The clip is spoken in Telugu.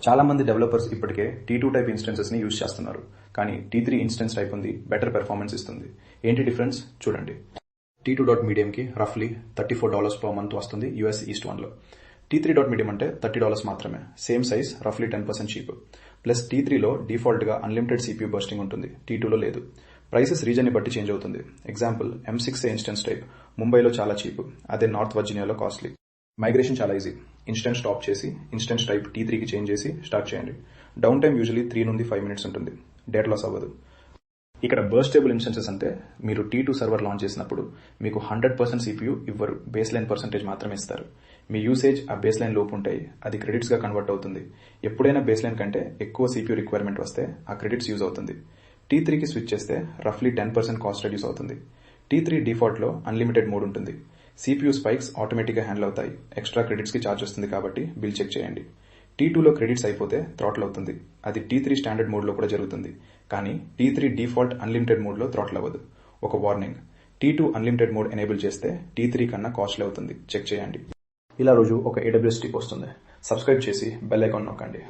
చాలా మంది డెవలపర్స్ ఇప్పటికే T2 టైప్ ఇన్స్టెన్సెస్ ని యూజ్ చేస్తున్నారు. కానీ T3 ఇన్స్టెన్స్ టైప్ ఉంది, బెటర్ పెర్ఫార్మెన్స్ ఇస్తుంది. ఏంటి డిఫరెన్స్ చూడండి. T2.medium కి రఫ్లీ $34 per month వస్తుంది US East 1 లో. T3.medium అంటే $30 మాత్రమే, సేమ్ సైజ్, రఫ్లీ 10% చీప్. ప్లస్ T3 లో డిఫాల్ట్ గా అన్లిమిటెడ్ CPU బర్స్టింగ్ ఉంటుంది, T2 లో లేదు. ప్రైసెస్ రీజన్ ని బట్టి చేంజ్ అవుతుంది. ఎగ్జాంపుల్ M6A ఇన్స్టెన్స్ టైప్ ముంబైలో చాలా చీప్, అదే నార్త్ వర్జీనియాలో కాస్ట్లీ. మైగ్రేషన్ చాలా ఈజీ. ఇన్స్టెన్స్ స్టాప్ చేసి ఇన్స్టెన్స్ టైప్ T3 కి చేంజ్ చేసి స్టార్ట్ చేయండి. డౌన్ టైం యూజువల్లీ 3 నుండి 5 minutes ఉంటుంది. డేటా లాస్ అవ్వదు. ఇక్కడ బర్స్టేబుల్ ఇన్స్టెన్సెస్ అంటే మీరు T2 సర్వర్ లాంచ్ చేసినప్పుడు మీకు 100% CPU ఇవ్వరు, బేస్ లైన్ పర్సెంటేజ్ మాత్రమే ఇస్తారు. మీ యూసేజ్ ఆ బేస్ లైన్ లోపు ఉంటాయి, అది క్రెడిట్స్ గా కన్వర్ట్ అవుతుంది. ఎప్పుడైనా బేస్ లైన్ కంటే ఎక్కువ CPU రిక్వైర్మెంట్ వస్తే ఆ క్రెడిట్స్ యూజ్ అవుతుంది. T3 కి స్విచ్ చేస్తే రఫ్లీ 10% కాస్ట్ రెడ్యూస్ అవుతుంది. T3 డిఫాల్ట్ లో అన్లిమిటెడ్ మోడ్ ఉంటుంది. CPU స్పైక్స్ ఆటోమేటిక్ గా హ్యాండిల్ అవుతాయి. ఎక్స్ట్రా క్రెడిట్స్ కి ఛార్జ్ వస్తుంది కాబట్టి బిల్ చెక్ చేయండి. T2 లో క్రెడిట్స్ అయిపోతే థ్రాటిల్ అవుతుంది. అది T3 స్టాండర్డ్ మోడ్ లో కూడా జరుగుతుంది. కానీ T3 డిఫాల్ట్ అన్లిమిటెడ్ మోడ్ లో థ్రాటిల్ అవ్వదు. ఒక warning, T2 unlimited mode enable చేస్తే T3 కన్నా కాస్ట్లీ అవుతుంది, చెక్ చేయండి. ఇలా రోజు ఒక AWS టిప్ వస్తుంది. సబ్స్క్రైబ్ చేసి బెల్ ఐకాన్ నొక్కండి.